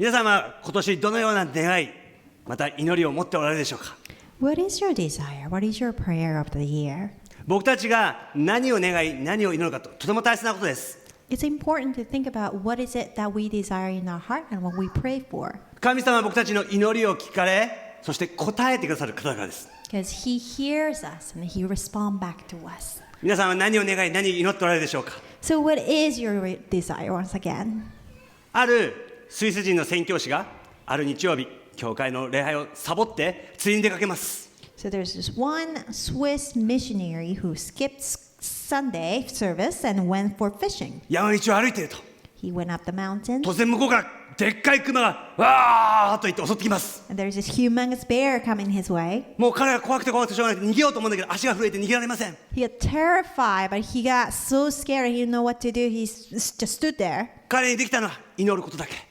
皆さんは今年どのような願い、また祈りを持っておられるでしょうか。 What is your desire? What is your prayer of the year? 僕たちが何を願い、何を祈るかとても大切なことです。It's important to think about what is it that we desire in our heart and what we pray for. 神様は僕たちの祈りを聞かれ、そして答えてくださる方からです。Because He hears us and He responds back to us. 皆さんは何を願い、何を祈っておられるでしょうか。 So what is your desire once again? あるスイス人の宣教師がある日曜日、教会の礼拝をサボって釣りに出かけます。 So there's this one Swiss missionary who skipped Sunday service and went for fishing. 山道を歩いていると、 He went up the mountain 突然向こうからでっかいクマがわーっと言って襲ってきます。 and there's this humongous bear coming his way. もう彼が怖くて怖くてしょうがなくて逃げようと思うんだけど足が震えて逃げられません。 He got terrified, but he got so scared he didn't know what to do. He just stood there. 彼にできたのは祈ることだけ。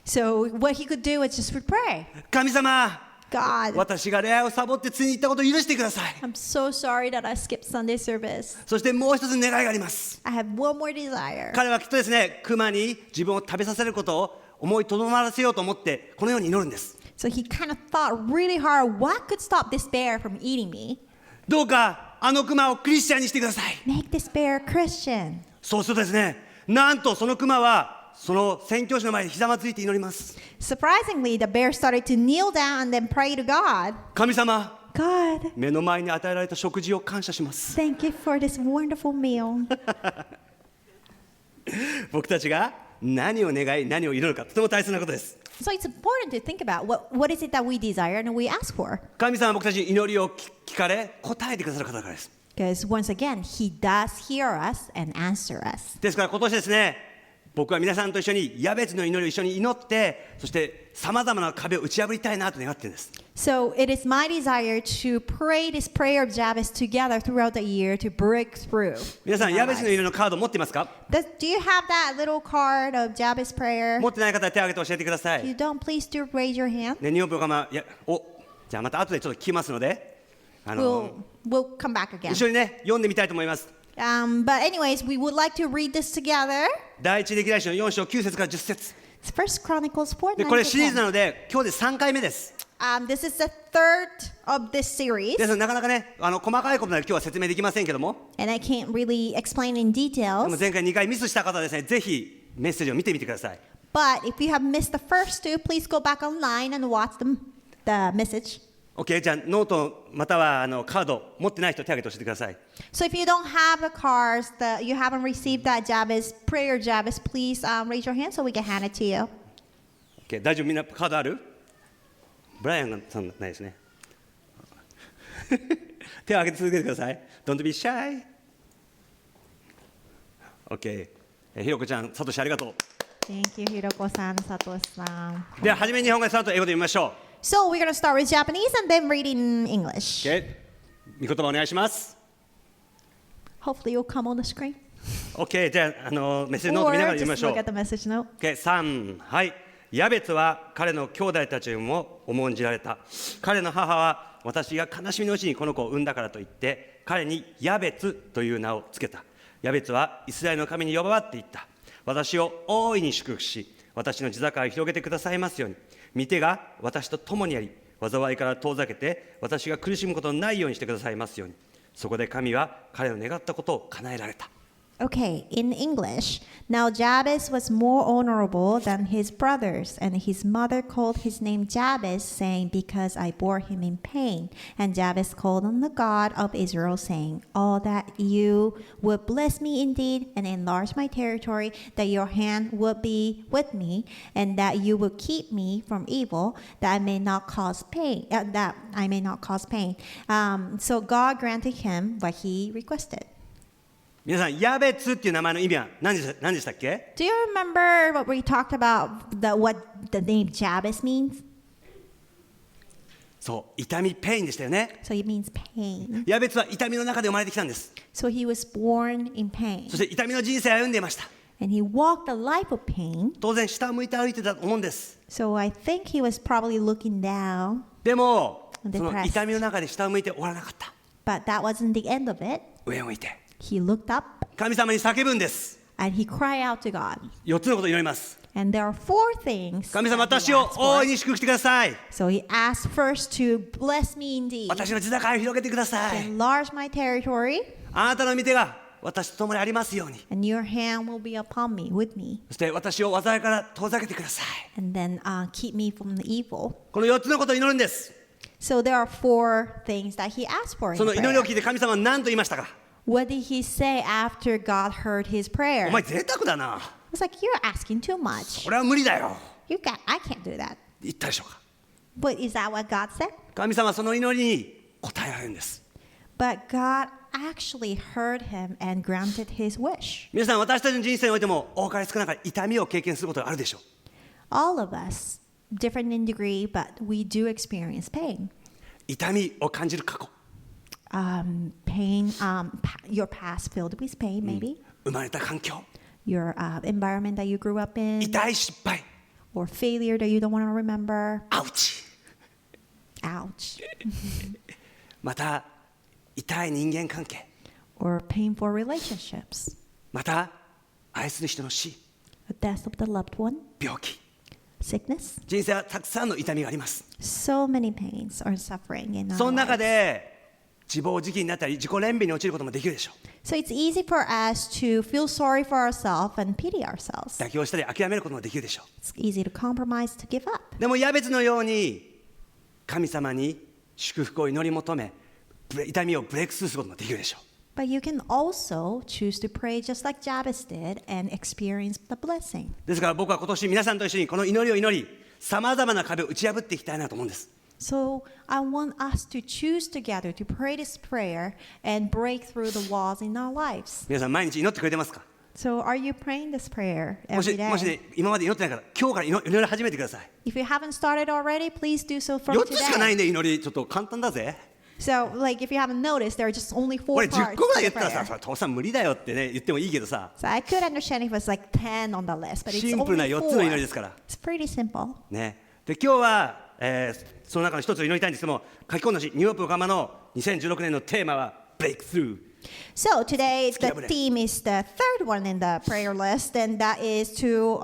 So what he could do was just pray. 神様、 God, 私が礼拝をサボって釣りに行ったことを許してください。 I'm so sorry that I skipped Sunday service. そしてもう一つ願いがあります。 I have one more desire. 彼はきっとですね、クマに自分を食べさせることを思いとどまらせようと思ってこのように祈るんです。 So he kind of thought really hard, what could stop this bear from eating me? どうかあのクマをクリスチャンにしてください。 Make this bear a Christian. そうするとですね、なんとそのクマはその宣教師の前にひざまずいて祈ります。 Surprisingly, the bear started to kneel down and then pray to God. 神様、 God, 目の前に与えられた食事を感謝します。 thank you for this wonderful meal. 僕たちが何を願い、何を祈るかとても大切なことです。 So it's important to think about what is it that we desire and we ask for. 神様は僕たちに祈りを聞かれ答えてくださる方だからです。 Because once again, He does hear us and answer us. ですから今年ですね、僕は皆さんと一緒にヤベツの祈りを一緒に祈って、そしてさまざまな壁を打ち破りたいなと願っているんです。 So it is my desire to pray this prayer of Jabez together throughout the year to break through. 皆さん、ヤベツの祈りのカード持っていますか？ Do you have that little card of Jabez prayer? 持ってない方は手を挙げて教えてくださ If you い。don't, please do raise your hand. ね、日本語がじゃあまた後でちょっと聞きますので、We'll come back again. 一緒にね読んでみたいと思います。 But anyways, we would like to read this together. 第一歴代史の4章9節から10節。 It's First Chronicles 4, で 9これ to シリーズな 10. ので今日で3回目です。This is the third of this series, ですのでなかなかね細かいことまで今日は説明できませんけども、 and I can't really explain in でも details. 前回2回ミスした方はですね、ぜひメッセージを見てみてください。 But if you have missed the first two, please go back online and watch the message. OK、じゃあノートまたはカード持ってない人手を挙げて教えてください。 So if you don't have the cards, you haven't received that Jabez prayer Jabez, please raise your hand so we can hand it to you. OK、大丈夫、みんなカードある？ブライアンさんないですね。手を挙げて続けてください。Don't be shy。OK、ひろこちゃん、さとしありがとう。 Thank you, Hiroko-san, Satoshi-san. では初めに日本語でその後英語で読みましょう。 So we're going to start with Japanese and then read in English. OK、御言葉お願いします。Hopefully you'll come on the screen. OK、じゃあメッセージノート見ながら Or 読みま just しょう。 look at the message note. OK、3、はい。ヤベツは彼の兄弟たちにも重んじられた。彼の母は私が悲しみのうちにこの子を産んだからと言って彼にヤベツという名をつけた。ヤベツはイスラエルの神に呼ばわって言った。私を大いに祝福し、私の地境を広げてくださいますように。御手が私と共にあり、災いから遠ざけて私が苦しむことのないようにしてくださいますように。そこで神は彼の願ったことを叶えられた。Okay, in English. Now Jabez was more honorable than his brothers, and his mother called his name Jabez, saying, because I bore him in pain. And Jabez called on the God of Israel, saying, oh, that you would bless me indeed and enlarge my territory, that your hand would be with me, and that you would keep me from evil, that I may not cause pain. So God granted him what he requested. 皆さん、ヤベツっていう名前の意味は何でしたっけ？ Do you remember what we talked about, what the name Jabez means? そう、痛み、ペインでしたよね。 So it means pain. ヤベツは痛みの中で生まれてきたんです。 So he was born in pain. そして痛みの人生を歩んでいました。 And he walked a life of pain. 当然下を向いて歩いてたと思うんです。 So I think he was probably looking down. でも、 Depressed. その痛みの中で下を向いて終わらなかった。 But that wasn't the end of it. 上を向いて。He looked up 神様に叫ぶんです。 and he cried out to God. 4つのことを祈ります。And there are 4 things 神様、 that he 私を asked 大 for. いに祝福してください。 So he asked first to bless me indeed, 私の地境を広げてくださ to い。 enlarge my territory, あなたの御手が私と共にありますように。 and your hand will be upon me, with me, そして私を災いから遠ざけてください。 and then keep me from the evil. この4つのことを祈るんです。 So there are 4 things that he asked for in その祈り prayer. を聞いて神様は何と言いましたか？ What did he say after God heard his prayer? お前贅沢だな。 It's like, you're asking too much. 俺は無理だよ。I can't do that. 言ったでしょうか。 But is that what God said? 神様はその祈りに応えられるんです。 But God actually heard him and granted his wish. 皆さん、私たちの人生においても多かれ少なかれ痛みを経験することがあるでしょう。 All of us, different in degree, but we do experience pain. 痛みを感じる過去、 Pain, your past filled with pain, maybe. 生まれた環境、 Your environment that you grew up in, 痛い失敗、 or failure that you don't want to remember. アウチ。 Ouch. また痛い人間関係、 Or painful relationships. また愛する人の死、 The death of the loved one, 病気。 sickness. 人生はたくさんの痛みがあります。 So many pains or suffering in our その中 lives. で自暴自棄になったり自己憐憫に陥ることもできるでしょう。 So it's easy for us to feel sorry for ourselves and pity ourselves. 妥協したり諦めることもできるでしょ It's easy to compromise, to give up. う。でもヤベツのように神様に祝福を祈り求め、痛みをブレイクスルーすることもできるでしょう。 But you can also choose to pray just like Jabez did and experience the blessing. ですから僕は今年皆さんと一緒にこの祈りを祈り、さまざまな壁を打ち破っていきたいなと思うんです。 So I want us to choose together to pray this prayer and break through the walls in our lives. 皆さん毎日祈ってくれてますか？ So are you praying this prayer も every し day? ね、今まで祈ってないから今日から祈り始めてください。 If you haven't started already, please do so from 4つしかない today. んで祈りちょっと簡単だぜ。 So like if you haven't noticed, there are just only 4俺 parts 10個ぐらい言 to っ the たら prayer. さ、父さん無理だよってね言ってもいいけどさ、 So I could understand if it was like 10 on the list, but it's シンプルな only 4つの祈りで 4. すから。 It's pretty simple. ね。で今日は、その中の一つを祈りたいんですけども、書き込んだしニューヨーク横浜の2016年のテーマは Breakthrough。 So today the Skip it. theme is the third one in the prayer list, and that is to,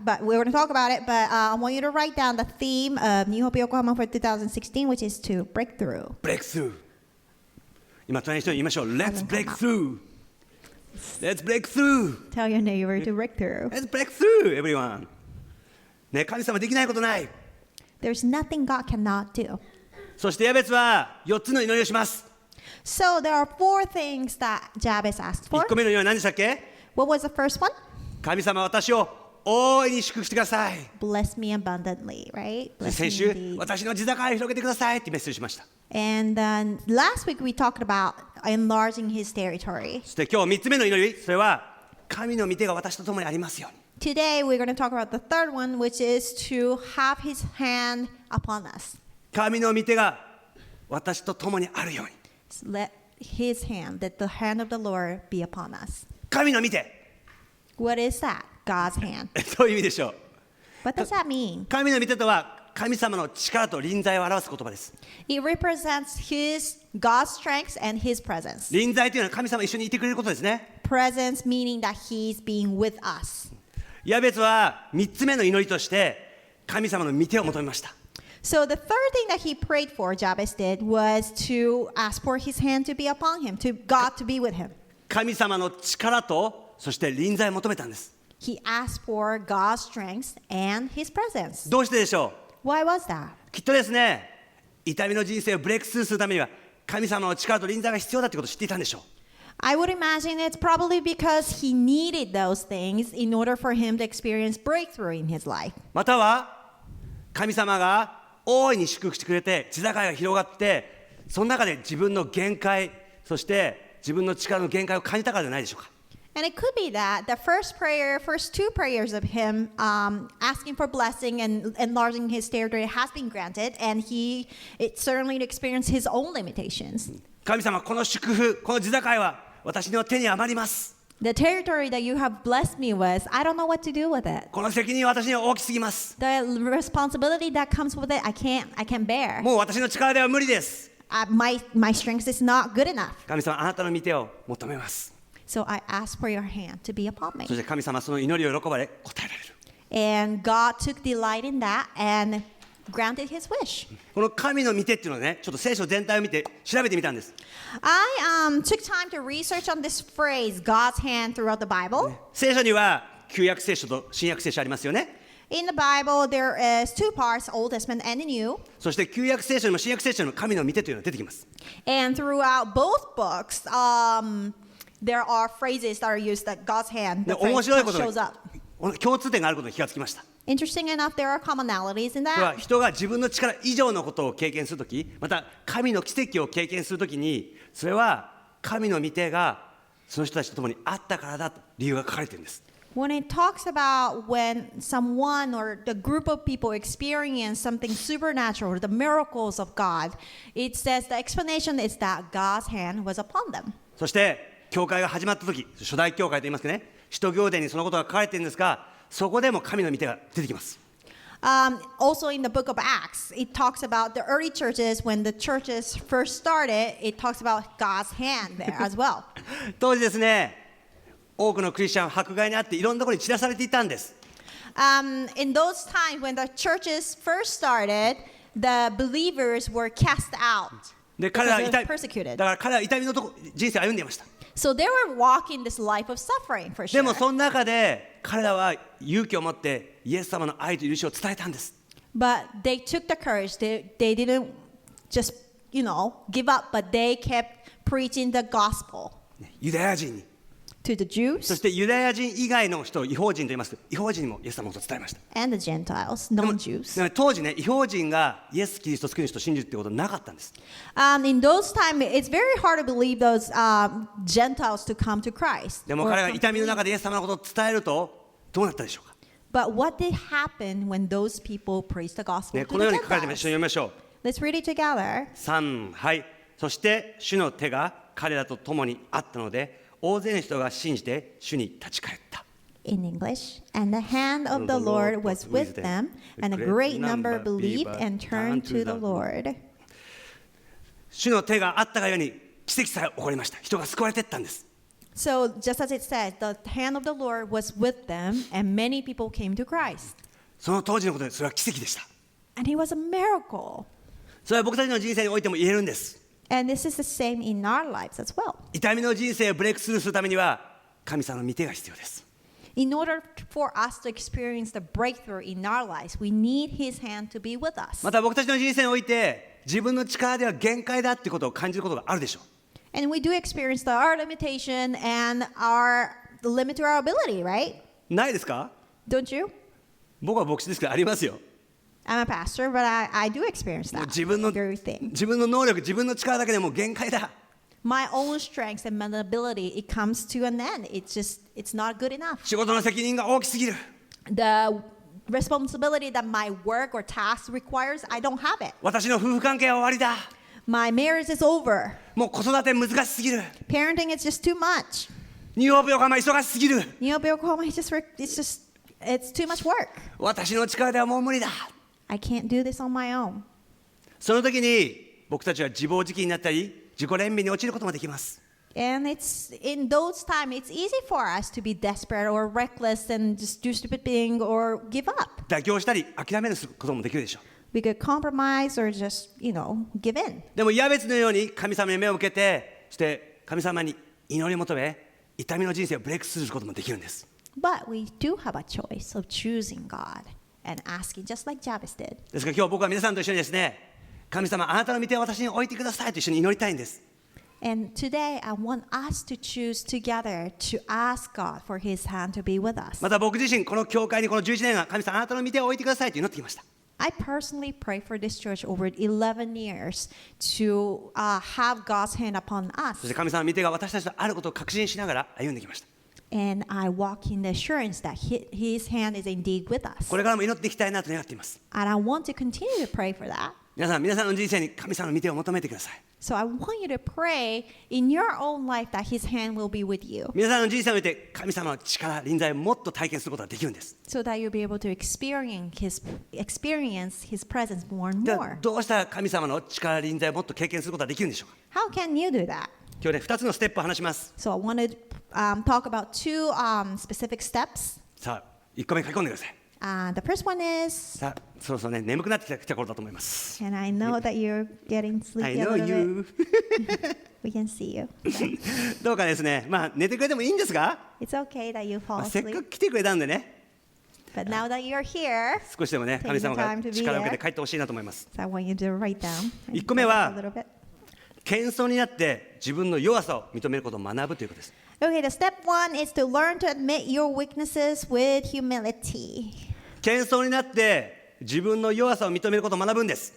but we're going to talk about it, but I want you to write down the theme of New Hope Yokohama for 2016, which is to break through. Breakthrough。今隣の人に言いましょう。Let's break through。Let's break through。 Tell your neighbor to break through. Let's break through, everyone。ね、神様できないことない。 There's nothing God cannot do. そしてヤベツは4つの祈りをします。 So there are 4 things that Jabez asked 1 for. 個目の祈りは何でしたっけ？ What was the first one? 神様私を大いに祝福してください。 Bless me abundantly, right? で Bless 先 me 週 indeed. 私の地境を広げてくださいってメッセージしました。 And then last week we talked about enlarging his territory. そして今日3つ目の祈り、それは神の御手が私と共にありますように。 Today we're going to talk about the third one, which is to have his hand upon us. 神の御手が私と共にあるように。 So let his hand, that the hand of the Lord be upon us. 神の御手。What is that? God's hand. どういう意味でしょう？ What does that mean? 神の御手とは神様の力と臨在を表す言葉です。 It represents God's strength and his presence. 臨在というのは神様一緒にいてくれることですね。 Presence meaning that he's being with us. ヤベツは3つ目の祈りとして神様の御手を求めました。 So the third thing that he prayed for, Jabez did, was to ask for his hand to be upon him, to God to be with him. 神様の力とそして臨在を求めたんです。 He asked for God's strength and his presence. どうしてでしょ Why was that? う？きっとですね、痛みの人生をブレイクスルーするためには神様の力と臨在が必要だということを知っていたんでしょう。 I would imagine it's probably because he needed those things in order for him to experience breakthrough in his life. または神様が大いに祝福してくれて地境が広がってその中で自分の限界そして自分の力の限界を感じたからじゃないでしょうか。 And it could be that the first 2 prayers of him asking for blessing and enlarging his territory has been granted, and it certainly experienced his own limitations. 神様この祝福この地境は私の手に余ります。 The territory that you have blessed me with, I don't know what to do with it. この責任は私には大きすぎます。 The responsibility that comes with it, I can't bear. もう私の力では無理です。 My strength is not good enough. 神様あなたの御手を求めます。So I ask for your hand to be upon me. そして神様はその祈りを喜ばれ答えられる。 And God took delight in that and granted his wish. この神の御手っていうのはね、ちょっと聖書全体を見て調べてみたんです。I took time to research on this phrase, God's hand throughout the Bible. 聖書には旧約聖書と新約聖書ありますよね。In the Bible, there is two parts, Old Testament and the New. そして旧約聖書にも新約聖書にも神の御手というのが出てきます。 And throughout both books, there are phrases that are used that God's hand, the で、面 phrase 白いことに shows up. 共通点があることに気がつきました。 Interesting enough, there are commonalities in これは that. 人が自分の力以上のことを経験するとき、また神の奇跡を経験するときに、それは神の御手がその人たちと共にあったからだと理由が書かれているんです。 When it talks about when someone or the group of people experience something supernatural, the miracles of God, it says the explanation is that God's hand was upon them. そして教会が始まったとき、初代教会と言いますかね、使徒行伝にそのことが書かれているんですが、そこでも神の御手が出てきます。 Also in the book of Acts, it talks about the early churches. When the churches first started, it talks about God's hand there as well. 当時ですね、多くのクリスチャンは迫害にあっていろんなところに散らされていたんです。 In those times when the churches first started, the believers were cast out で、彼らは because 痛 they い、 were persecuted. だから彼らは痛みの人生を歩んでいました。 So they were walking this life of suffering for で sure. もその中で彼らは勇気を持ってイエス様の愛と許しを伝えたんです。 But they took the courage. They didn't just, give up, but they kept preaching the gospel ユダヤ人に、 to the そ Jews してユダヤ人以外の人を異邦人と言います。異邦人にもイエス様のことを伝えました。 and the Gentiles, でも non-Jews. 当時ね、異邦人がイエス・キリストを救い主と信じるってことはなかったんです。 In those times, it's very hard to believe those Gentiles to come to Christ. でも or 彼が come 痛み to の中でイエス様のことを伝えるとどうなったでしょうか。 But what did happen when those people preached the gospel ね、 to このよう the に書かれてます。一緒に Gentiles? 読みましょう。 Let's read it together. 3、はい。そして主の手が彼らと共にあったので、大勢の人が信じて主に立ち返った。 In English, and the hand of the Lord was with them, and a great number believed and turned to the Lord. 主の手があったがように奇跡さえ起こりました。人が救われていったんです。 So, just as it says, the hand of the Lord was with them, and many people came to Christ. その当時のことでそれは奇跡でした。 And it was a miracle. それは僕たちの人生においても言えるんです。 And this is the same in our lives as well. 痛みの人生をブレイクスルーするためには神様の御手が必要です。 In order for us to experience the breakthrough in our lives, we need His hand to be with us. また僕たちの人生において自分の力では限界だってことを感じることがあるでしょう。 And we do experience our limitation and the limit to our ability, right? ないですか？ Don't you? 僕は牧師ですけどありますよ。 I'm a pastor, but I do experience もう that 自分の very thing. 自分の能力、自分の力だけでもう限界だ。 My own strength and my ability, it comes to an end. It's not good enough. 仕事の責任が大きすぎる。 The responsibility that my work or task requires, I don't have it. 私の夫婦関係は終わりだ。 My marriage is over. もう子育て難しすぎる。 Parenting is just too much. ニューヨーク横浜忙しすぎる。 New Oklahoma, it's too much work. 私の力ではもう無理だ。 I can't do this on my own. その時に僕たちは自暴自棄になったり自己憐憫に陥ることもできます。 And it's in those times, it's easy for us to be desperate or reckless and just do stupid thing or give up. 妥協したり諦めることもできるでしょう。 We could compromise or just, give in. でもヤベツのように神様に目を向けて、そして神様に祈りを求め、痛みの人生をブレイクすることもできるんです。 But we do have a choice of choosing God and asking, just like Jabez did. ですから今日僕は皆さんと一緒にですね、神様あなたの御手を私に置いてくださいと一緒に祈りたいんです。 And today, I want us to choose together to ask God for His hand to be with us. また僕自身この教会にこの11年間神様あなたの御手を置いてくださいと祈ってきました。 I personally pray for this church over 11 years to have God's hand upon そして us. 神様の御手が私たちとあることを確信しながら歩んできました。 And I walk in the assurance that His hand is indeed with us. これからも祈っていきたいなと願っています。 And I want to continue to pray for that. 皆さんの人生に神様の御手を求めてください。 So I want you to pray in your own life that His hand will be with you, 皆さんの人生において神様の力、臨在をもっと体験することができるんです。 so that you'll be able to experience His presence more and では more. どうしたら神様の力、臨在をもっと経験することができるんでしょうか。 How can you do that? 今日ね、2つのステップを話します。 So I want to talk about two specific steps. さあ、1個目書き込んでください。 The first one is, さあ、そろそろね、眠くなってきた頃だと思います。 and I know that you're getting I sleepy a know little bit. you. We can see you. どうかですね、まあ寝てくれてもいいんですが、It's okay that you ま fall あ、せっか asleep. く来てくれたんでね、 But now that you're here, 少しでもね、 Take 神様 the が time to be 力を受け there. て帰ってほしいなと思います。 so I want you to write down and 1個目は focus a little bit. 謙遜になって自分の弱さを認めることを学ぶということです。 Okay, the step one is to learn to admit your weaknesses with humility. 謙遜になって自分の弱さを認めることを学ぶんです。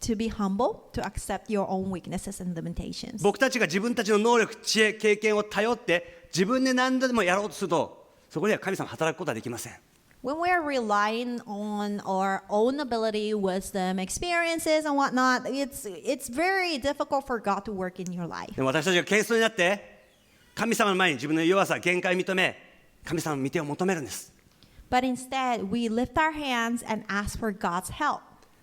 To be humble, to accept your own weaknesses and limitations. 僕たちが自分たちの能力、知恵、経験を頼って自分で何でもやろうとすると、そこには神様働くことはできません。 When we're relying on our own ability, wisdom, experiences, and whatnot, it's very difficult for God to work in your life. でも私たちが謙遜になって神様の前に自分の弱さ、限界を認め、神様の御手を求めるんです。 But instead, we lift our hands and ask for God's help.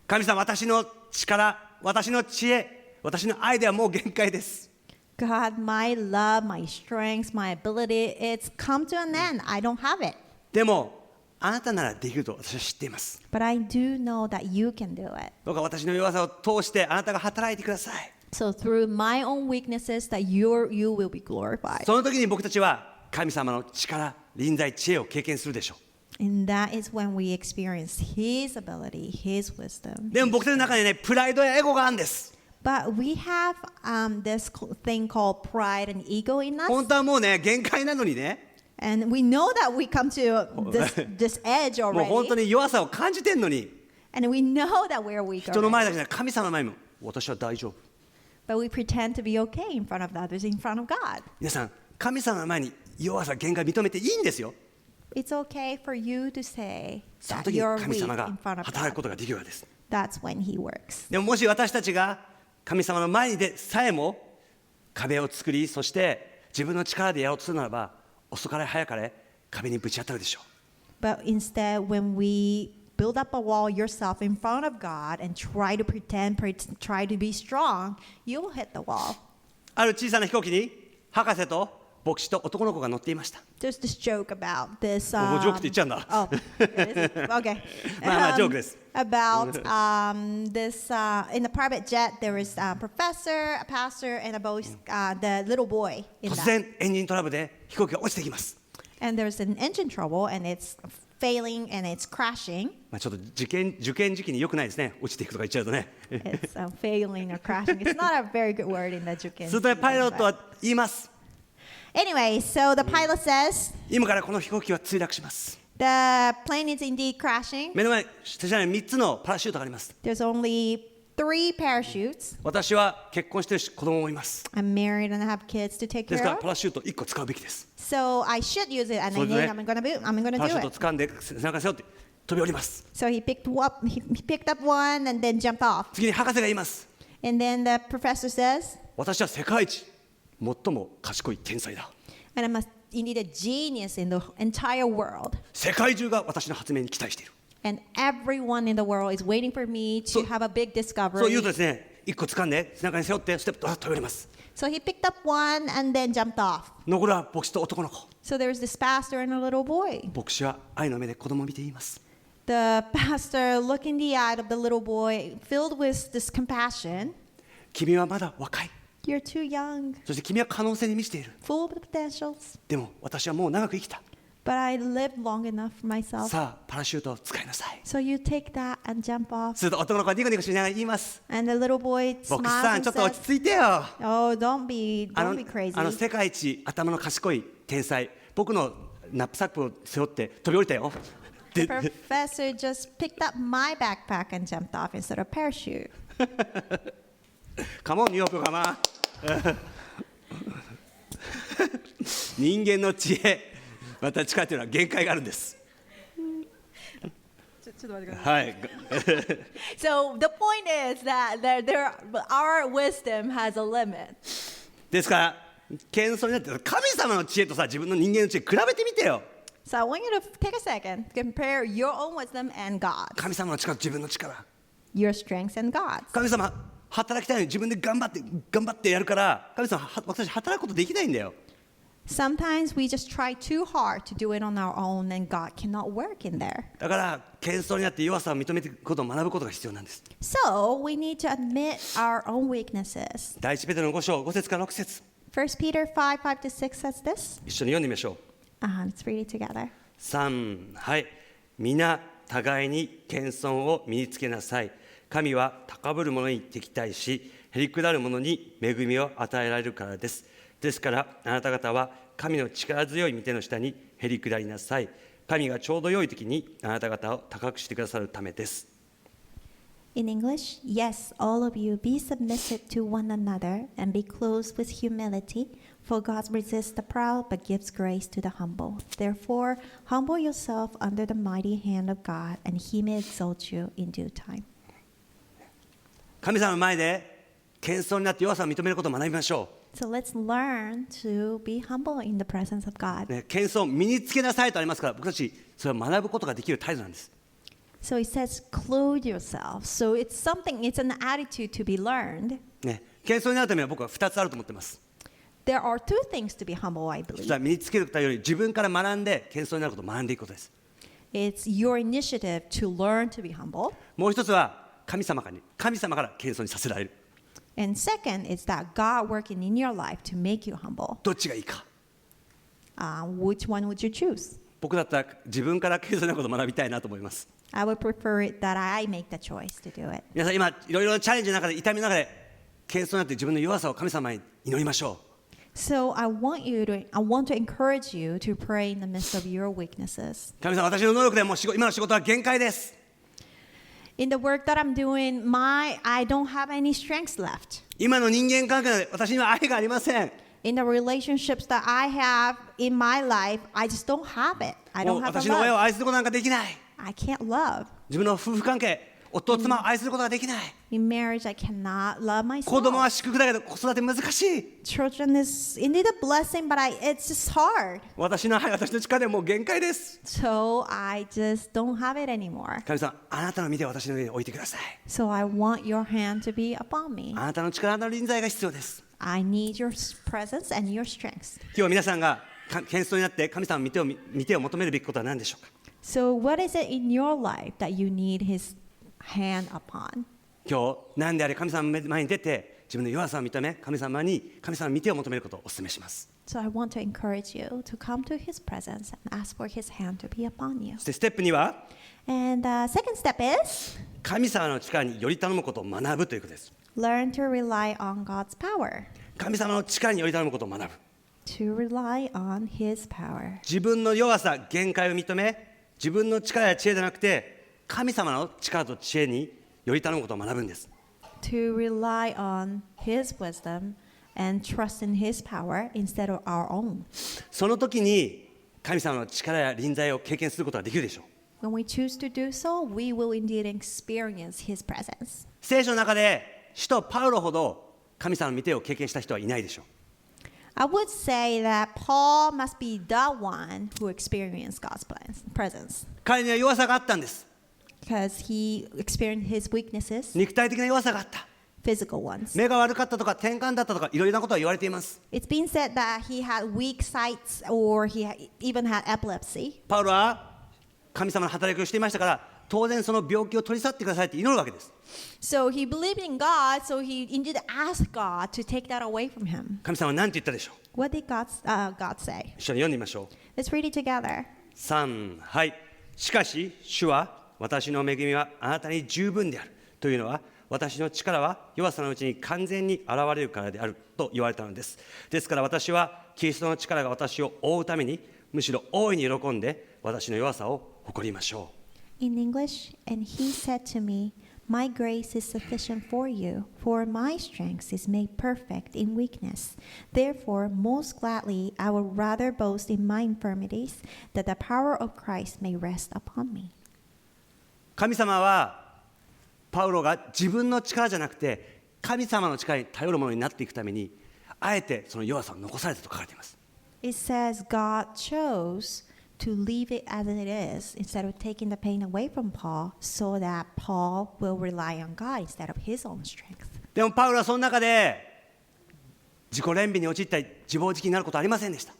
神様、私の力、私の知恵、私のアイデアもう限界です。 God, my love, my strength, my ability, it's come to an end. I don't have it. でもあなたならできると私は知っています。 But I do know that you can do it. どうか私の弱さを通してあなたが働いてください。 So through my own weaknesses, that you will be glorified. その時に僕たちは神様の力、臨在、知恵を経験するでしょ And that is when we experience His ability, His wisdom. う。でも僕たちの中にね、プライドやエゴがあるんです。 But we have this thing called pride and ego in us. 本当はもうね、限界なのにね、 And we know that we come to this edge もう本当 already. に弱さを感じてんのに、 And we know that we're weak 人の前 already. だけじゃない、神様の前も私は大丈夫。 But we pretend to be okay in front of the others, in front of God. 皆さん、神様の前に弱さ、限界認めていいんですよ。 It's okay for you to say その that 時に you're 神 weak 様が in front of 働くこ God. とができるわけです。 That's when He works. でももし私たちが神様の前にでさえも壁を作り、そして自分の力でやろうとするならば、遅かれ早かれ壁にぶち当たるでしょう。 But instead, when we build up a wall yourself in front of God and try to try to be strong, you will hit the wall. ある小さな飛行機に博士と牧師と男の子が乗っていました。 There's this joke about this. もうジョークって言っちゃうんだ。 Oh, it is? Okay. まあまあジョークです。 About this in the private jet, there was a professor, a pastor, and the little boy in 突 that. 然エンジントラブルで飛行機が落ちてきます。 And there's an engine trouble, and it's failing, and it's crashing. まあちょっと受験時期に良くないですね。落ちていくとか言っちゃうとね。It's failing or crashing. It's not a very good word in the juken. するとパイロットは言います。 Anyway, so the pilot says 今からこの飛行機は墜落します。 the plane is indeed crashing. 目の前に3つのパラシュートがあります。 There's only 3 parachutes. 私は結婚してるし子供もいます。 I'm married and I have kids to take ですか care ら of. パラシュート1個使うべきです。 So I should use it, and そうですね。 I'm gonna パラシュ do ートを it. 掴んで背中背負って飛び降ります。 So he picked up one and then jumped off. 次に博士が言います。 And then the professor says, 私は世界一最も賢い天才だ。 and I'm indeed a genius in the entire world. 世界中が私の発明に期待している。 And everyone in the world is waiting for me to have a big そう言うと discovery. ですね、1個掴んで背中に背負ってステップ飛び降ります。 So he picked up one and then jumped off. 残るは牧師と男の子。 So there's this pastor and a little boy. 牧師は愛の目で子供を見て言います。 The pastor looked in the eye of the little boy, filled with this compassion. 君はまだ若い。 You're too young, そして君は可能性に満ちている。 full of potentials. でも私はもう長く生きた。 But I lived long enough for myself. さあパラシュートを使いなさい。 So you take that and jump off. すると男の子はニコニコしながら言います。 And the little boy 牧師 smiles さん and ちょっと落 says, ち着いてよ。 "Oh, don't be あの crazy." 世界一頭の賢い天才、僕のナップサックを背負って飛び降りたよ。 The で professor just picked up my backpack and jumped off instead of parachute. カモンニューヨークカマ人間の知恵、また力というのは限界があるんです。はい。 So the point is that our wisdom has a limit. ですから謙遜になって神様の知恵とさ自分の人間の知恵比べてみてよ。 So I want you to take a second, compare your own wisdom and God's, 神様の力と自分の力。 your strengths and God's. 神様、働きたいのに自分で頑張ってやるから、神様、私働くことできないんだよ。Sometimes we just try too hard to do it on our own and God cannot work in there. だから謙遜になって弱さを認めていくことを学ぶことが必要なんです。 So we need to admit our own weaknesses. 第一ペテロの5章5節から6節、 1 Peter 5, 5 to 6 says this. 一緒に読んでみましょう。 Let's read it together. 3、はい。皆互いに謙遜を身につけなさい。神は高ぶる者に敵対し、へりくだる者に恵みを与えられるからです。ですからあなた方は神の力強い御手の下にへりくだりなさい。神がちょうど良い時にあなた方を高くしてくださるためです。 In English, yes, all of you be submissive to one another and be clothed with humility, for God resists the proud but gives grace to the humble. Therefore, humble yourself under the mighty hand of God, and he may exalt you in due time. 神様の前で謙遜になって弱さを認めることを学びましょ So let's learn to be humble in the presence of う、 God. ね、謙遜身につけなさいとありますから、僕たちそれを学ぶことができる態度なんです。 So it says, clothe yourself. So it's an attitude to be learned. ね、謙遜になるためには僕は2つあると思ってます。 There are two things to be humble, I 実 believe. は身につけることより自分から学んで謙遜になることを学んでいくことです。 It's your initiative to learn to be humble. もう一つは神様から謙遜にさせられる。 And second is that God working in your life to make you humble. どっちがいいか。 Which one would you choose? 僕だったら自分から謙遜なことを学びたいなと思います。 I would prefer it that I make the choice to do it. 皆さん今いろいろなチャレンジの中で痛みの中で謙遜になって自分の弱さを神様に祈りましょう。 So I want to encourage you to pray in the midst of your weaknesses. 神様、私の能力でもう今の仕事は限界です。 In the work that I'm doing, I don't have any strengths left. 今の人間関係で私には愛がありません。 In the relationships that I have in my life, I just don't have it. I もう don't have 私 the の親を love. 愛することなんかできない。 I can't love. 自分の夫婦関係、夫妻を愛することができない。 In marriage, I cannot love 子供 myself. は祝福だけど子育て難しい。 Children is indeed a blessing, but it's just hard. 私の力でもう限界です。 So I just don't have it anymore. 神様、あなたの身で私の上に置いてください。 So I want your hand to be upon me. あなたの力の臨在が必要です。 I need your presence and your strength. 今日皆さんが謙遜になって神様の見てを求めるべきことは何でしょうか。 So what is it in your life that you need his hand upon? 今日何であれ神様の前に出て自分の弱さを認め神様の見てを求めることをお勧めします。 So I want to encourage you to come to his presence and ask for his hand to be upon you. そしてステップ2は And the second step is 神様の力により頼むことを学ぶということです。 learn to rely on God's power. 神様の力により頼むことを学ぶ。 To rely on his power. 自分の弱さ限界を認め自分の力や知恵じゃなくて神様の力と知恵により頼むことを学ぶんです。 To rely on his wisdom and trust in his power instead of our own. その時に神様の力や臨在を経験することができるでしょう。 When we choose to do so, we will indeed experience his presence. 聖書の中で使徒パウロほど神様の御手を経験した人はいないでしょう。 I would say that Paul must be the one who experienced God's presence 彼には弱さがあったんです。 because he experienced his weaknesses, 肉体的な弱さがあった。 physical ones. 目が悪かったとか転換だったとかいろいろなことは言われています。 It's been said that he had weak sights or even had epilepsy. パウロは神様の働きをしていましたから当然その病気を取り去ってくださいって祈るわけです。 So he believed in God, so he indeed asked God to take that away from him. 神様は何て言ったでしょう。 What did God say? 一緒に読んでみましょう。 Let's read it together. 3、はい。しかし主は私の恵みはあなたに十分であるというのは私の力は弱さのうちに完全に現れるからであると言われたのです。ですから私はキリストの力が私を覆うためにむしろ大いに喜んで私の弱さを誇りましょう。 In English, and he said to me, My grace is sufficient for you, for my strength is made perfect in weakness. Therefore, most gladly I will rather boast in my infirmities, that the power of Christ may rest upon me. 神様はパウロが自分の力じゃなくて神様の力に頼るものになっていくためにあえてその弱さを残されたと書かれています。 It says God chose to leave it as it is instead of taking the pain away from Paul so that Paul will rely on God instead of his own strength. でもパウロはその中で自己憐憫に陥ったり自暴自棄になることはありませんでした。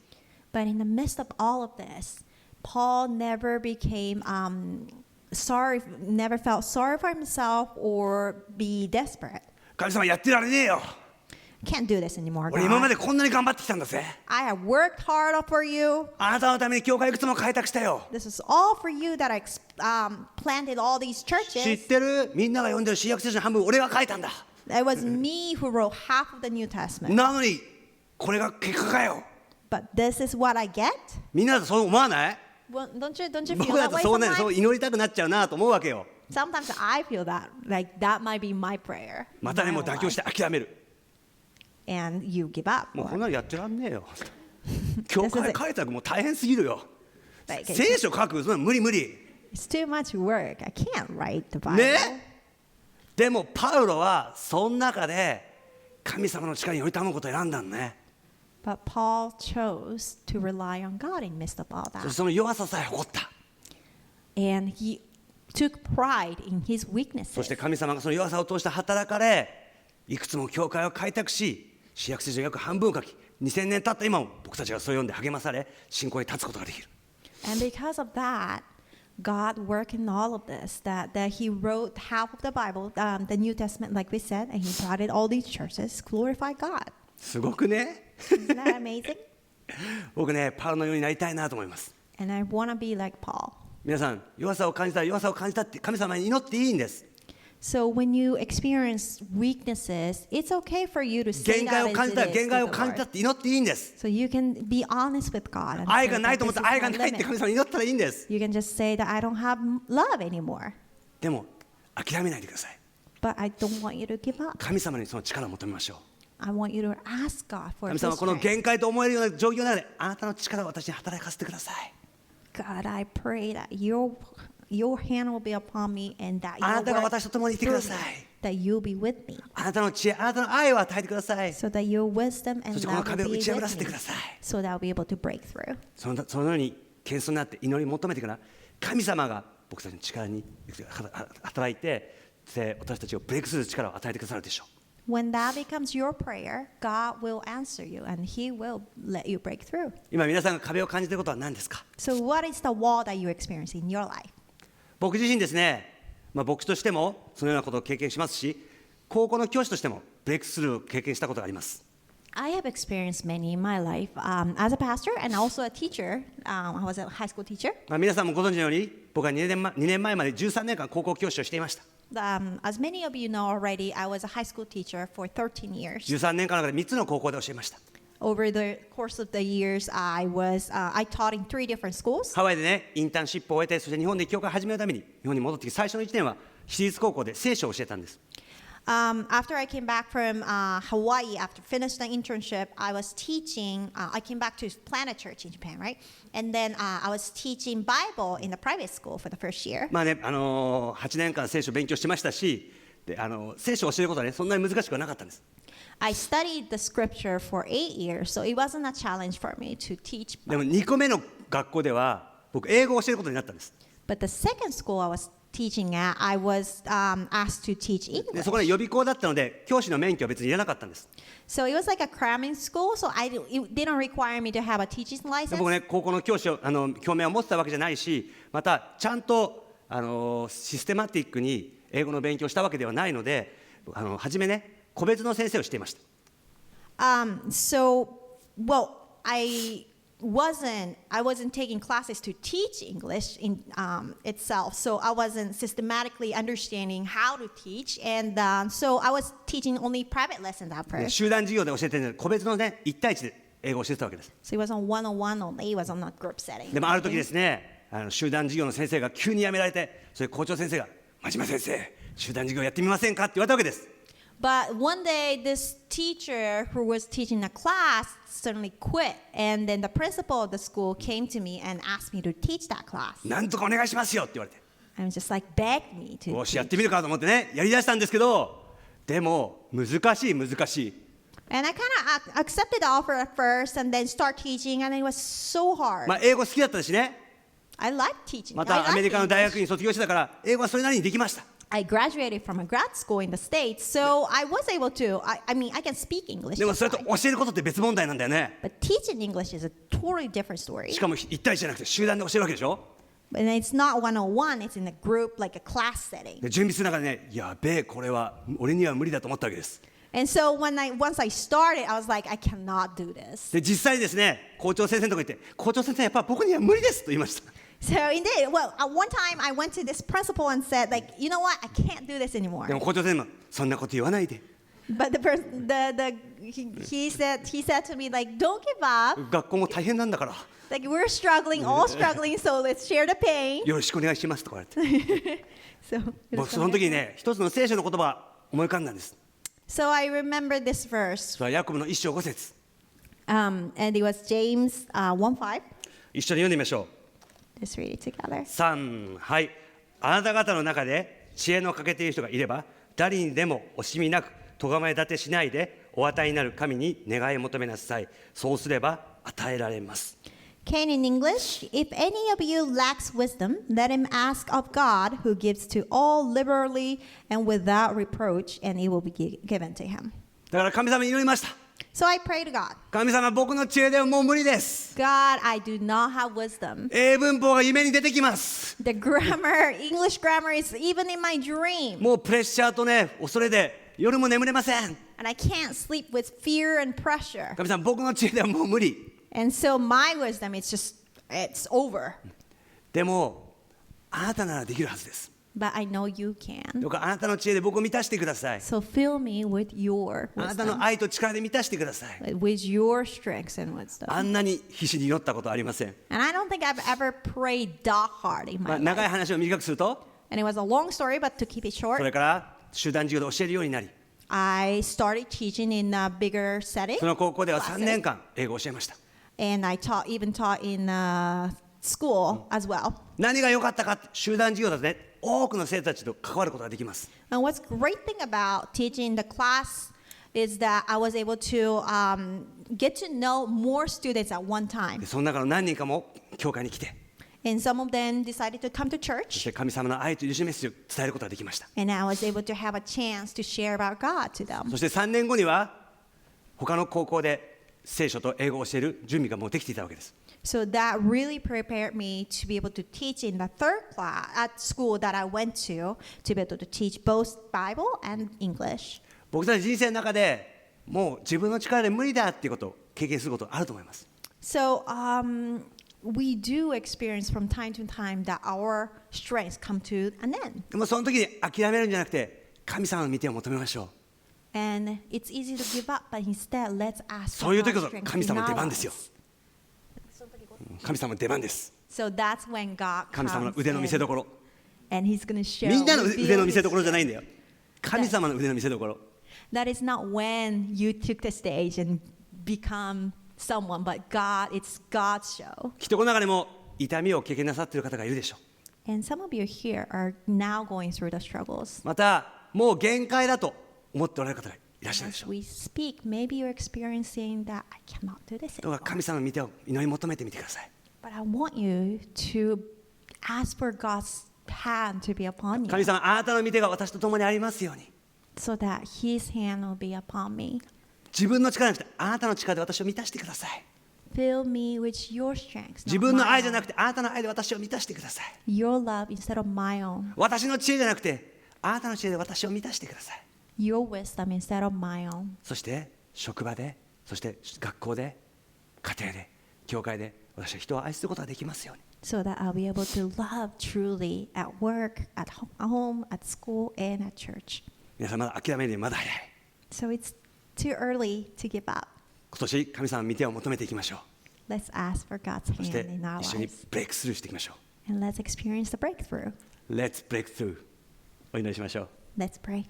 But in the midst of all of this, Paul never became never felt sorry for himself or be desperate. 神様やってられねえよ。 Can't do this anymore, 俺今ま God. でこんなに頑張ってきたんだぜ。 I have worked hard for you. あなたのために教会いくつも開拓したよ。 This is all for you that I planted all these 知っ churches. てる？みんなが読んでる新約聖書の半分俺が書いたんだ。 It was me who wrote half of the New Testament. なのにこれが結果かよ。 But this is what I get? みんなだとそう思わない？ Well, don't you 僕 feel だ that と way そうね、そう sometimes? 祈りたくなっちゃうなと思うわけよ。 Sometimes I feel that, like that might be my prayer. またね、 in もう my 妥協して life. 諦める。 And you give up. もう Lord. こんなのやってらんねえよ。教会開拓もう大変すぎるよ。 Like, 聖書書くそんなの無理無理。 it's too much work. I can't write the Bible. ね。でもパウロはその中で神様の力により頼むことを選んだんね。 But Paul chose to rely on God in midst of all そして that. その弱ささえ誇った。 And he took pride in his そして weaknesses. 神様がその弱さを通して働かれ、いくつも教会を開拓し、新約聖書約半分を書き、2000年経った今も僕たちがそれを読んで励まされ、信仰に立つことができる。 And because of that, God worked in all of this, that he wrote half of the Bible, the New Testament, like we said, and he brought it all these churches, glorify God. すごくね。 Isn't that amazing? 僕ね、パウロのようになりたいなと思います。 And I want to be like Paul. 皆さん、弱さを感じたら弱さを感じたって神様に祈っていいんです。 So when you experience weaknesses, it's okay for you to say 限界 that を感じ as た it ら is 限界を to the 感じた Lord. って祈っていいんです。 So you can be honest with God and 愛 say がない that と思 this ったら is 愛が my ないって神 limit. 様に祈ったらいいんです。 You can just say that I don't have love anymore. でも諦めないでください。 But I don't want you to give up. 神様にその力を求めましょう。 I want you to ask God for 神 His 様はこの strength. 限界と思えるような状況の中であなたの力を私に働かせてください。 God, I pray that your hand will be upon me and that あな you たが work 私と共にいてく through ださ me, い。 that you'll be with me, あなたの知恵、あなたの愛を与えてください。 so that your wisdom そ and してこの love 壁 will を be 打ち破ら with せてく me, ださい。 so that I'll be able to break through. そのように謙遜になって祈り求めてから神様が僕たちの力に働いて私たちをブレイクする力を与えてくださるでしょう。 When that becomes your prayer, God will answer you and He will let you break through. 今皆さんが壁を感じていることは何ですか？ So what is the wall that you experience in your life? 僕自身ですね、僕としてもそのようなことを経験しますし、高校の教師としてもブレイクスルーを経験したことがあります。 I have experienced many in my life as a pastor and also a teacher. I was a high school teacher. 皆さんもご存知のように僕は2年前まで13年間高校教師をしていました。 As many of you know already, I was a high school teacher for 13 years. 13年間の中で3つの高校で教えました。 Over the course of the years, I taught in 3 different schools. ハワイでね、インターンシップを終えて、そして日本で教会を始めるために日本に戻ってきて、最初の1年は私立高校で聖書を教えたんです。 After I came back from Hawaii, after finishing the internship, I was teaching. I came back to plant a church in Japan, right? And then I was teaching Bible in the private school for the first year. 8年間聖書を勉強しましたし、で聖書を教えることはね、そんなに難しくはなかったんです。 I studied the scripture for 8 years, so it wasn't a challenge for me to teach. でも2個目の学校では僕英語を教えることになったんです。 But the second school I was teaching at, I was asked to teach で English. そこで予備校だったので教師の免許は別にいらなかったんです。 So it was like a cramming school, so it didn't require me to have a teaching で license. 僕ね、高校の教師を教名を持ってたわけじゃないし、またちゃんとシステマティックに英語の勉強をしたわけではないので、初めね、個別の先生をしていました。 I wasn't taking classes to teach English in itself, so I wasn't systematically understanding how to teach, and so I was teaching only private lessons at で first. 集団授業で教えてるので個別のね、1対1で英語を教えてたわけです。 So it wasn't one-on-one only; it was on a group setting. でもある時ですね、集団授業の先生が急に辞められて、それ校長先生が真島先生、集団授業やってみませんかって言われたわけです。 But one day, this teacher who was teaching a class suddenly quit, and then the principal of the school came to me and asked me to teach that class. なんとかお願いしますよって言われて、 I was just like begged me to よしやっ teach. てみるかと思ってね、やりだしたんですけど、でも難しい。 And I kind of accepted the offer at first, and then start teaching, and it was so hard. 英語好きだったしね、 I liked teaching. ま I たアメリ liked カの大 English. 学に卒業してたから英語はそれなりにできました。I graduated from a grad school in the States, so I was able to, I mean, I can speak English. でも just それと fine. 教えることって別問題なんだよね。 But teaching English is a totally different story. しかも1対1じゃなくて集団で教えるわけでしょ。 And it's not one-on-one, it's in a group, like a class setting. で準備する中でね、やべえ、これは俺には無理だと思ったわけです。 And so once I started, I was like, I cannot do this. で実際にですね、校長先生のとこ行って、校長先生やっぱ僕には無理ですと言いました。 So indeed, well, at one time I went to this principal and said, like, you know what, I can't do this anymore. でも校長先生もそんなこと言わないで。 But he said to me, like, don't give up. 学校も大変なんだから、 Like, we're struggling, all struggling, so let's share the pain. よろしくお願いしますとか言われて。 So, 僕その時にね、一つの聖書の言葉思い浮かんだんです。 so I remember this verse, それはヤコブの1章5節。 and it was James 1:5. 一緒に読んでみましょう。 Let's read it together. 3、はい。あなた方の中で知恵の欠けている人がいれば、誰にでも惜しみなく咎め立てしないでお与えになる神に願い求めなさい。そうすれば与えられます。 Cain in English, if any of you lacks wisdom, let him ask of God, who gives to all liberally and without reproach, and it will be given to him. だから神様に祈りました。 So I pray to God. 神様、僕の知恵ではもう無理です。 God, I do not have wisdom. 英文法が夢に出てきます。 The grammar, English grammar is even in my dream. もうプレッシャーとね、恐れで夜も眠れません。 And I can't sleep with fear and pressure. 神様、僕の知恵ではもう無理。 And so my wisdom, it's over. でも、あなたならできるはずです。 But I know you can. どうかあなたの知恵で僕を満たしてください。 So fill me with your あなたの wisdom, 愛と力で満たしてください。 with your strength and wisdom. あんなに必死に祈ったことはありません。 And I don't think I've ever prayed that hard in まあ、 my 長い life. 話を短くすると、 And it was a long story, but to keep it そ short, れから集団授業で教えるようになり、 I started teaching in a bigger setting. その高校では3 classes. 年間英語を教えました。 And I even taught in school as well. 何が良かったかって、集団授業だとね、多くの生徒たちと関わることができます。 And what's great thing about teaching the class is that I was able to get to know more students at one で time. その中の何人かも教会に来て、 And some of them decided to come to そし church. て神様の愛と許しメッセージを伝えることができました。 And I was able to have a chance to share about God to them. そして3年後には他の高校で聖書と英語を教える準備がもうできていたわけです。 So that really prepared me to be able to teach in the third class at school that I went to be able to teach both Bible and English. 僕たち人生の中でもう自分の力で無理だっていうことを経験することあると思います。 So we do experience from time to time that our strengths come to an end. でもその時に諦めるんじゃなくて神様の御手を求めましょう。 And it's easy to give up, but instead let's ask そ for ういう時 God's こそ strength 神 in 様の our 出番ですよ。 lives. 神様の出番です。 So that's when God 神様の comes 腕の見せ in, 所。 and He's going to show. みんなの reveal 腕の見せ His 所じゃないんだよ。 strength. 神様の腕の見せ所。 That is not when you took the stage and become someone, but it's God's show. きっとこの中でも痛みを経験なさっている方がいるでしょう。 And some of you here are now going through the struggles. またもう限界だと思っておられる方がいらっしゃるでし As ょう。 we speak, maybe you're experiencing that I cannot do this どう anymore. か神様の御手を祈り求めてみてください。 But I want you to ask for God's hand to be upon 神 you 様、あなたの御手が私と共にありますように。 so that His hand will be upon me. 自分の力じゃなくてあなたの力で私を満たしてください。 Fill me with your strength, 自 not 分の my 愛じゃな own. くてあなたの愛で私を満たしてください。 Your love instead of my own. 私の知恵じゃなくてあなたの知恵で私を満たしてください。 Your wisdom instead of my own. そして職場で、そして学校で、家庭で、教会で私は人を愛することができますように。 So that I'll be able to love truly at work, at home, at school, and at church. 皆さんまだ諦めるにはまだ早い。 So it's too early to give up. 今年神様の御手を求めていきましょう。 Let's ask for God's そして hand in our 一緒に lives. ブレイクスルーしていきましょ And let's experience the breakthrough. う。Let's break through。お祈りしましょう。 Let's pray.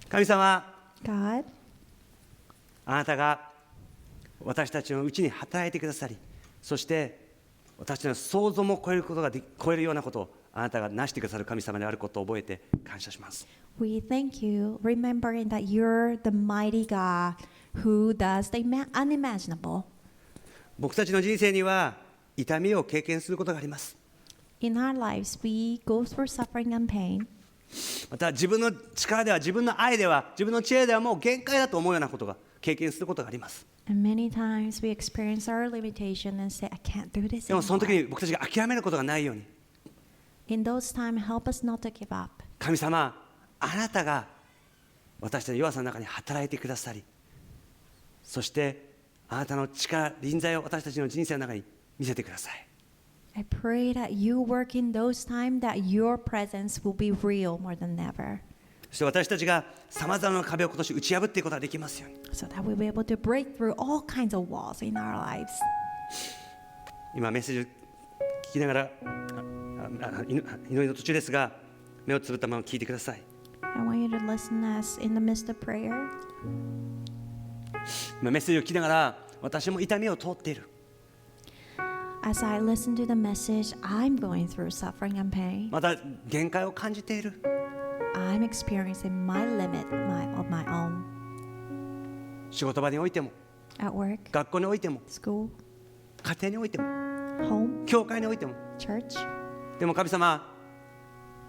神様、 God, あなたが私たちのうちに働いてくださり、そして私たちの想像も超えるようなことをあなたがなしてくださる神様であることを覚えて感謝します。 we thank you, remembering that you're the mighty God who does the unimaginable. 僕たちの人生には痛みを経験することがあります。In our lives, we go through suffering and pain. また自分の力では、自分の愛では、自分の知恵ではもう限界だと思うようなことが経験することがあります。 And many times we experience our limitation and say, I can't do this でもその時 anymore. に僕たちが諦めることがないように、 In those times, help us not to give up. 神様、あなたが私たちの弱さの中に働いてくださり、そしてあなたの力、臨在を私たちの人生の中に見せてください。 I pray that you work in those times that your presence will be real more than ever. そして私たちがさまざまな壁を今年打ち破っていくことができますように。 So that we'll be able to break through all kinds of walls in our lives. 今メッセージを聞きながら祈りの途中ですが、目をつぶったまま聞いてください。 I want you to listen as in the midst of prayer. 今メッセージを聞きながら、私も痛みを通っている。 As I listen to the message, I'm going through suffering and pain. また限界を感じている。 I'm experiencing my limit of my own. 仕事場においても、 At work, 学校においても、 school, 家庭においても、 home, 教会においても。 church. でも神様、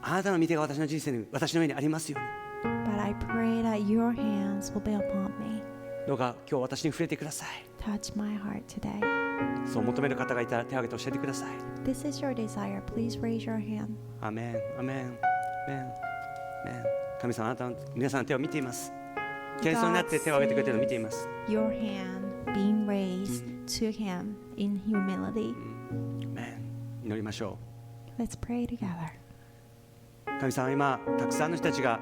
あなたの御手が私の人生に、私の上にありますように。 But I pray that your hands will be upon me. どうか今日私に触れてください。 Touch my heart today. そう求める方がいたら手を挙げて教えてください。 This is your desire. Please raise your hand. アメン、アメン、アメン、アメン。神様、あなたの皆さんの手を見ています。謙遜になって手を挙げてくれているのを見ています。 Your hand being raised to him in humility. アメン。祈りましょ Let's pray together. う。神様、今たくさんの人たちが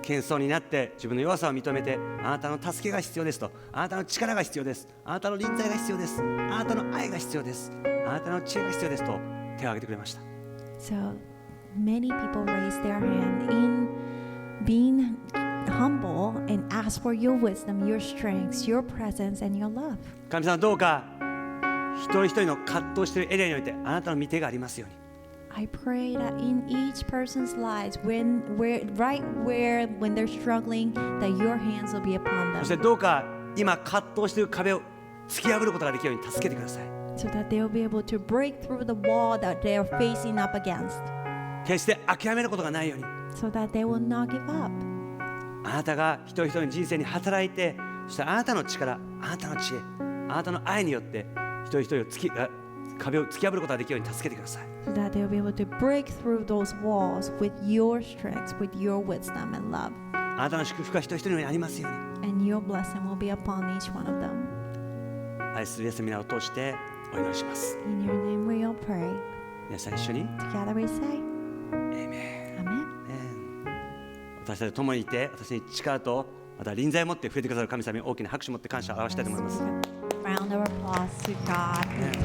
謙遜になって自分の弱さを認めて、あなたの助けが必要ですと、あなたの力が必要です、あなたの臨在が必要です、あなたの愛が必要です、あなたの知恵が必要ですと手を挙げてくれました。 So many people raise their hand in being humble and ask for your wisdom, your strength, your presence, and your love. 神様、どうか一人一人の葛藤しているエリアにおいてあなたの御手がありますように。 I pray that in each person's lives, when they're struggling, that your hands will be upon そして them, どうか今葛藤している壁を突き破ることができるように助けてください。 so that they'll be able to break through the wall that they are facing up against, 決して諦めることがないように、 so that they will not give up. あなたが一人一人の人生に働いて、そしてあなたの力、あなたの知恵、あなたの愛によって一人一人を壁を突き破ることができるように助けてください。 So that they'll be able to break through those walls with your strength, with your wisdom and love. あなたの祝福が一人一人にありますように。 And your blessing will be upon each one of them. 愛するイエスの皆を通してお祈りします。 In your name we all pray. 皆さん一緒に Together we say, エイメン。 Amen. 私たちと共にいて、私に力とまた臨在を持って触れてくださる神様に大きな拍手を持って感謝を表したいと思います。 Round of applause to God.